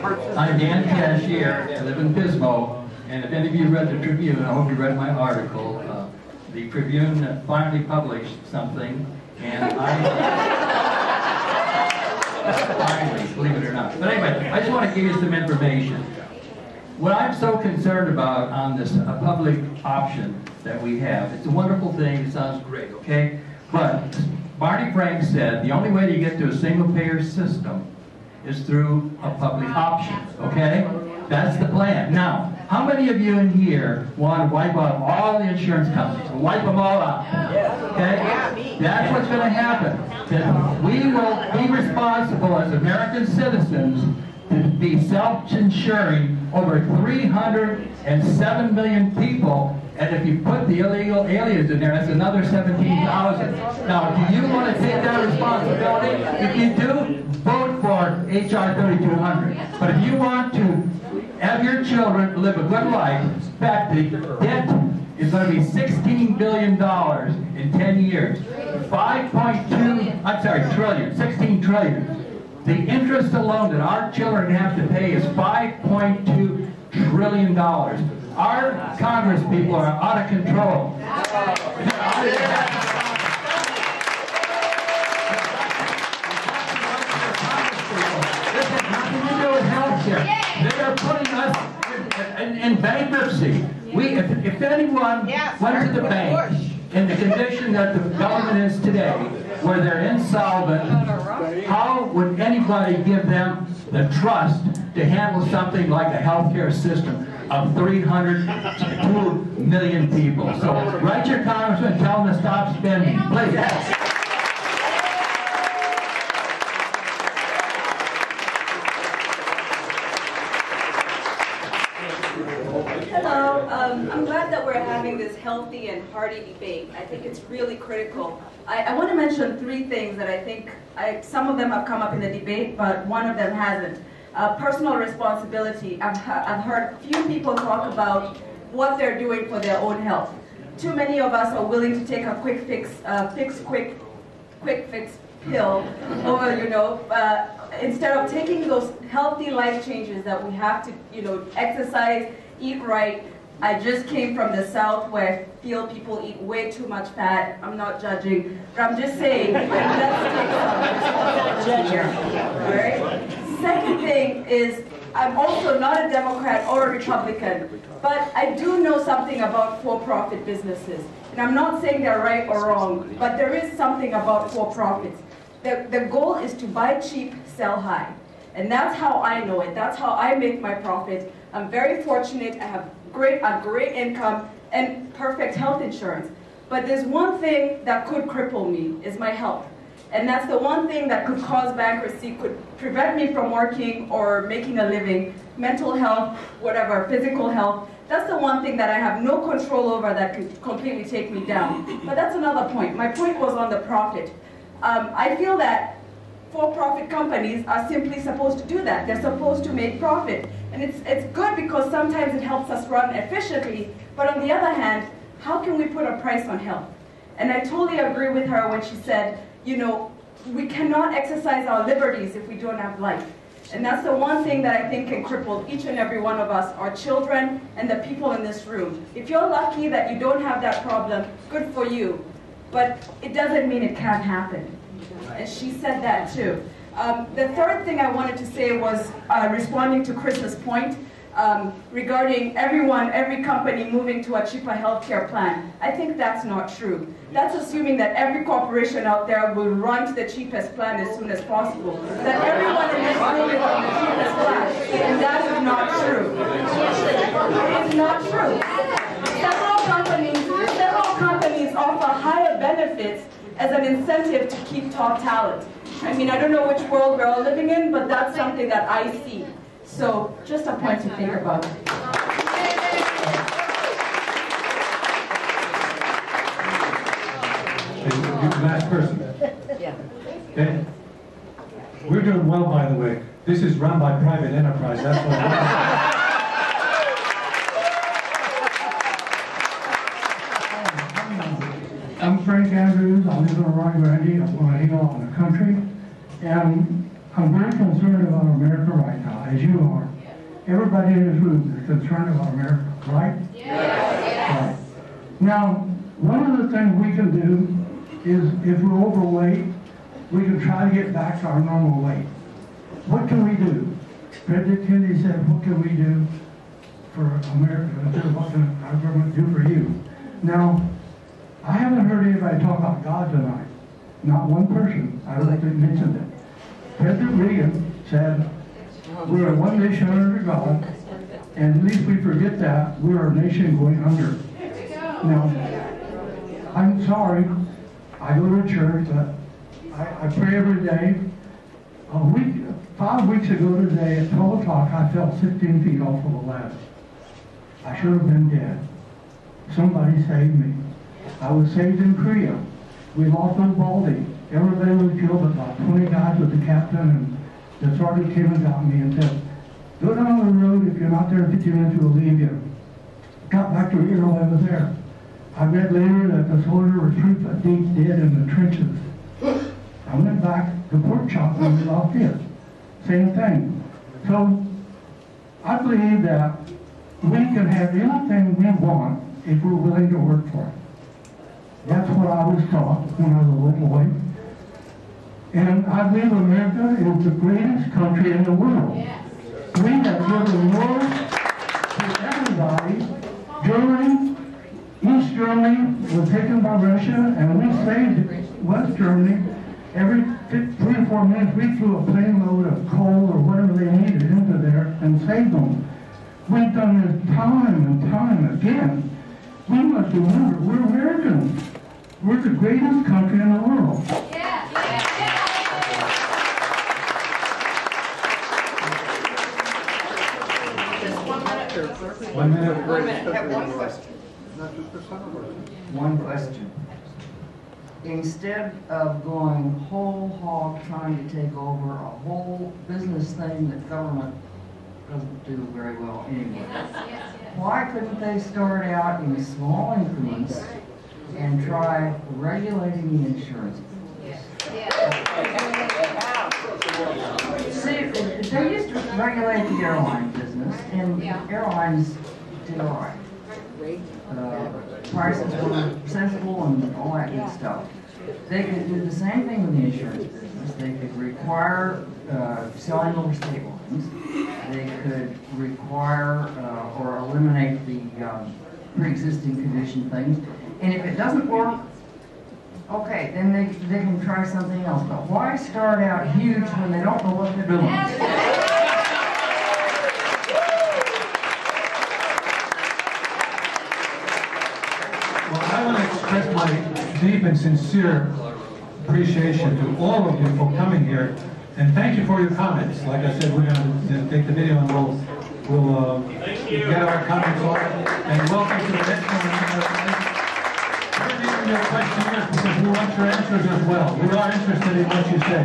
I'm Dan Cashier. I live in Bismo, and if any of you read the Tribune, I hope you read my article. The Tribune finally published something, and finally, believe it or not. But anyway, I just want to give you some information. What I'm so concerned about on this public option that we have, it's a wonderful thing, it sounds great, okay? But Barney Frank said the only way to get to a single-payer system is through a public option, okay? That's the plan. Now, how many of you in here want to wipe out all the insurance companies? We'll wipe them all out, okay? That's what's going to happen. That we will be responsible as American citizens to be self-insuring over 307 million people, and if you put the illegal aliens in there, that's another 17,000. Now, do you want to take that responsibility? If you do, vote for H.R. 3200. But if you want to have your children live a good life, in fact, the debt is going to be $16 billion in 10 years. 5.2, trillion, 16 trillion. The interest alone that our children have to pay is $5.2 trillion. Our Congress people are out of control. This has nothing to do with health care. They are putting us in bankruptcy. If anyone went to the bank in the condition that the government is today, where they're insolvent, how would anybody give them the trust to handle something like a healthcare system of 302 million people? So write your congressman and tell them to stop spending, please. I'm glad that we're having this healthy and hearty debate. I think it's really critical. I want to mention three things that I think, some of them have come up in the debate, but one of them hasn't. Personal responsibility. I've heard a few people talk about what they're doing for their own health. Too many of us are willing to take a quick fix pill, or instead of taking those healthy life changes that we have to, exercise, eat right. I just came from the South where I feel people eat way too much fat. I'm not judging, but I'm just saying, let's take some responsibility here. All right? Second thing is, I'm also not a Democrat or a Republican, but I do know something about for-profit businesses. And I'm not saying they're right or wrong, but there is something about for-profits. The goal is to buy cheap, sell high. And that's how I know it. That's how I make my profit. I'm very fortunate. I have a great income and perfect health insurance. But there's one thing that could cripple me, is my health. And that's the one thing that could cause bankruptcy, could prevent me from working or making a living. Mental health, whatever, physical health. That's the one thing that I have no control over that could completely take me down. But that's another point. My point was on the profit. I feel that for-profit companies are simply supposed to do that. They're supposed to make profit. And it's good because sometimes it helps us run efficiently, but on the other hand, how can we put a price on health? And I totally agree with her when she said, we cannot exercise our liberties if we don't have life. And that's the one thing that I think can cripple each and every one of us, our children and the people in this room. If you're lucky that you don't have that problem, good for you. But it doesn't mean it can't happen. And she said that too. The third thing I wanted to say was responding to Chris's point regarding every company moving to a cheaper healthcare plan. I think that's not true. That's assuming that every corporation out there will run to the cheapest plan as soon as possible. That everyone in this room is on the cheapest plan. And that is not true. It's not true. Several companies offer higher benefits as an incentive to keep top talent. I mean, I don't know which world we're all living in, but that's something that I see. So, just a point to think about. Last person. Yeah. Okay. We're doing well, by the way. This is run by private enterprise. That's what. I'm Frank Andrews. I live in Rio Grande. I'm going to hang out in the country. And I'm very concerned about America right now. as you are. Everybody in this room is concerned about America, right? Right. Now, one of the things we can do is, if we're overweight, we can try to get back to our normal weight. What can we do? President Kennedy said, what can we do for America? What can our government do for you? Now, I haven't heard anybody talk about God tonight. Not one person. I don't think they mentioned it. President Reagan said, we are one nation under God, and at least we forget that we are a nation going under. Now, I'm sorry, I go to church, but I pray every day. 5 weeks ago today at 12 o'clock, I fell 16 feet off of a ladder. I should have been dead. Somebody saved me. I was saved in Korea. We lost Uvalde. Everybody was killed, but about 20 guys with the captain, and the sergeant came and got me and said, go down the road. If you're not there in 15 minutes, we'll leave you. Got back to Rio, I was there. I read later that the soldier was 3 foot deep dead in the trenches. I went back to pork chop and we lost it. Same thing. So I believe that we can have anything we want if we're willing to work for it. That's what I was taught when I was a little boy. And I believe America is the greatest country in the world. We have given more to everybody. Germany, East Germany was taken by Russia, and we saved West Germany. Every 3 or 4 minutes, we flew a plane load of coal or whatever they needed into there and saved them. We've done this time and time again. We must remember, we're Americans. We're the greatest country in the world. One minute. One question. One question. Instead of going whole hog trying to take over a whole business thing that government doesn't do very well anyway, why couldn't they start out in small increments and try regulating the insurance business? See, they used to regulate the airline business, and airlines did all right. Prices were sensible and all that good stuff. They could do the same thing with the insurance business. They could require selling over state lines. They could require or eliminate the pre-existing condition things. And if it doesn't work, okay, then they can try something else. But why start out huge when they don't know what they're doing? Express my deep and sincere appreciation to all of you for coming here, and thank you for your comments. Like I said, we're going to take the video and we'll get our comments on it. And welcome to the next one. We're giving your questionnaires because we want your answers as well. We are interested in what you say.